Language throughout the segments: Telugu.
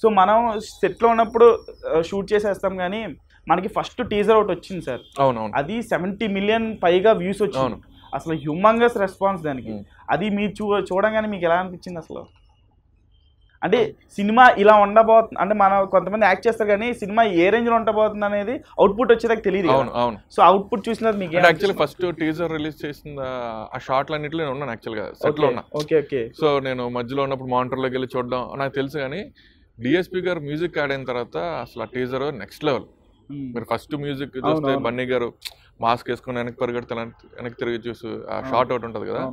సో మనం సెట్లో ఉన్నప్పుడు షూట్ చేసేస్తాం కానీ మనకి ఫస్ట్ టీజర్ ఒకటి వచ్చింది సార్. అవునవును. అది 70 million పైగా వ్యూస్ వచ్చింది. అసలు హ్యూమంగస్ రెస్పాన్స్ దానికి. అది మీరు చూడంగానే మీకు ఎలా అనిపించింది అసలు? అంటే సినిమా ఇలా ఉండబోతుంది అంటే మనం కొంతమంది యాక్ట్ చేస్తారు కానీ సినిమా ఏ రేంజ్ లో ఉండబోతుంది అనేది అవుట్పుట్ వచ్చేదాకా తెలియదు. సో అవుట్పుట్ చూసినది మీకు యాక్చువల్లీ ఫస్ట్ టీజర్ రిలీజ్ చేసిన ఆ షార్ట్లు అన్నింటిలో నేను ఉన్నాను యాక్చువల్గా సెట్లో ఉన్నా. ఓకే. సో నేను మధ్యలో ఉన్నప్పుడు మానిటర్లోకి వెళ్ళి చూడడం నాకు తెలుసు. కానీ డిఎస్పీ గారు మ్యూజిక్ యాడ్ అయిన తర్వాత అసలు ఆ టీజర్ నెక్స్ట్ లెవెల్. మీరు ఫస్ట్ మ్యూజిక్ చూస్తే బన్నీ గారు మాస్క్ వేసుకుని వెనక్కి పరిగెడతాను వెనక్కి తిరిగి చూసి ఆ షార్ట్ అవుట్ ఉంటుంది కదా,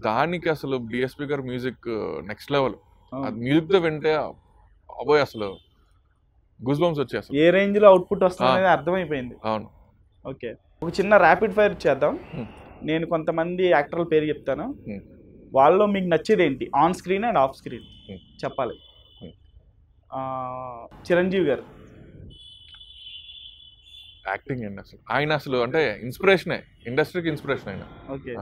దానికి అసలు డిఎస్పీ గారు మ్యూజిక్ నెక్స్ట్ లెవెల్. అది మ్యూజిక్ తో వింటే అబ్బాయి అసలు గూస్ బంప్స్ వచ్చాయి. అసలు ఏ రేంజ్ లో అవుట్పుట్ వస్తుంది అనేది అర్థమైపోయింది. అవును. ఓకే, ఒక చిన్న ర్యాపిడ్ ఫైర్ చేద్దాం. నేను కొంతమంది యాక్టర్ల పేరు చెప్తాను, వాళ్ళలో మీకు నచ్చేది ఏంటి on screen and off screen చెప్పాలి. చిరంజీవి గారు యాక్టింగ్ అండి అసలు ఆయన అసలు అంటే ఇన్స్పిరేషనే, ఇండస్ట్రీకి ఇన్స్పిరేషన్ ఆయన. ఓకే,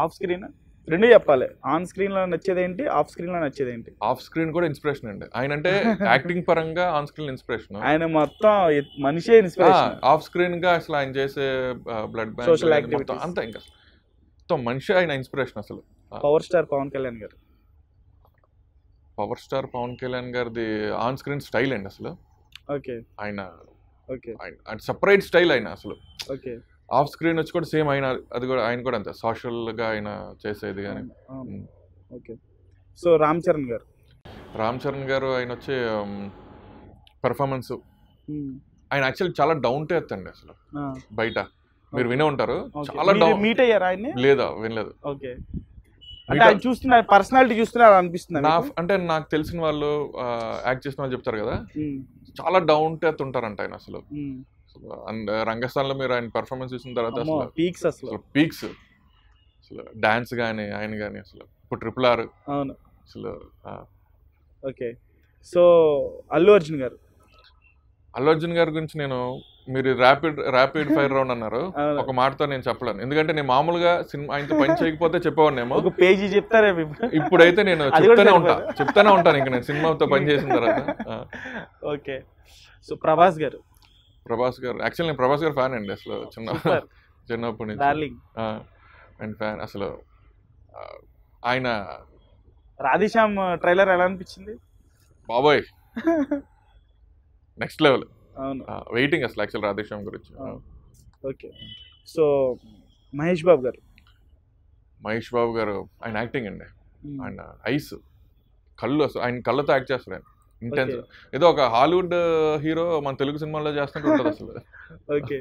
ఆఫ్ స్క్రీన్ రెండు చెప్పాలి. ఆన్ స్క్రీన్ లో నచ్చేది ఏంటి, ఆఫ్ స్క్రీన్ లో నచ్చేది ఏంటి? ఆఫ్ స్క్రీన్ కూడా ఇన్స్పిరేషన్ అండి ఆయన, అంటే యాక్టింగ్ పరంగా ఆన్ స్క్రీన్ ఇన్స్పిరేషన్. ఆయన మొత్తం మనిషే ఇన్స్పిరేషన్. ఆఫ్ స్క్రీన్ గా అసలు ఆయన చేసే బ్లడ్ బ్యాంక్ సోషల్ యాక్టివిటీ అంతా ఇంకా మొత్తం మనిషి ఆయన ఇన్స్పిరేషన్ అసలు. పవర్ స్టార్ పవన్ కళ్యాణ్ గారు. పవర్ స్టార్ పవన్ కళ్యాణ్ గారిది ఆన్ స్క్రీన్ స్టైల్ అండి అసలు. ఓకే, ఆయన ఓకే సెపరేట్ స్టైల్ ఆయన అసలు. ఓకే, ఆఫ్ స్క్రీన్ వచ్చి కూడా సేమ్ ఆయన, అది కూడా ఆయన కూడా అంతే సోషల్ గా ఆయన చేసేది. కానీ ఓకే, సో రామ్ చరణ్ గారు. రామ్ చరణ్ గారు ఆయన వచ్చి పెర్ఫార్మెన్స్ ఆయన యాక్చువల్లీ చాలా డౌన్ టు ఎర్త్ అండి అసలు. బయట మీరు వినే ఉంటారు, చాలా డౌన్. మీట్ అయ్యారా ఆయన? లేదా వినలేదు. ఓకే, అంటే ఆయన చూస్తున్నారు పర్సనాలిటీ చూస్తున్నారు అనిపిస్తుంది. అంటే నాకు తెలిసిన వాళ్ళు యాక్ట్ చేసిన వాళ్ళు చెప్తారు కదా, చాలా డౌన్ టు ఎర్త్ ఉంటారంట ఆయన అసలు. రంగస్థానంలో మీరు ఆయన పర్ఫార్మెన్స్ చూసిన తర్వాత అసలు పీక్స్, అసలు పీక్స్, అసలు డాన్స్ కానీ ఆయన కానీ అసలు ఇప్పుడు RRR అవును అసలు. ఓకే, సో అల్లు అర్జున్ గారు. అల్లు అర్జున్ గారి గురించి నేను, మీరు ర్యాపిడ్ ఫైర్ రౌండ్ అన్నారు, ఒక మాటతో నేను చెప్పలేను. ఎందుకంటే నేను మామూలుగా సినిమా ఆయనతో పని చేయకపోతే చెప్పేవాడినేమో, ఒక పేజీ చెప్తారే. ఇప్పుడైతే నేను చెప్తానే ఉంటాను ఇంకా నేను సినిమాతో పని చేసిన తర్వాత. ఓకే, సో ప్రభాస్ గారు. ప్రభాస్ గారు యాక్చువల్లీ నేను ప్రభాస్ గారు ఫ్యాన్ అండి అసలు, చిన్నప్పటి నుంచి అండ్ ఫ్యాన్ అసలు. ఆయన రాధేశ్యామ్ ట్రైలర్ ఎలా అనిపించింది బాబాయ్? Next level. అవును, వెయిటింగ్ అసలు యాక్చువల్ రాధేశ్యామ్ గురించి. ఓకే, సో మహేష్ బాబు గారు. మహేష్ బాబు గారు ఆయన యాక్టింగ్ అండి, ఆయన ఐస్ కళ్ళు అసలు, ఆయన కళ్ళతో యాక్ట్ చేస్తారు ఆయన ఇంటెన్స్. ఏదో ఒక హాలీవుడ్ హీరో మన తెలుగు సినిమాల్లో చేస్తున్నట్టు ఉంటుంది అసలు. ఓకే,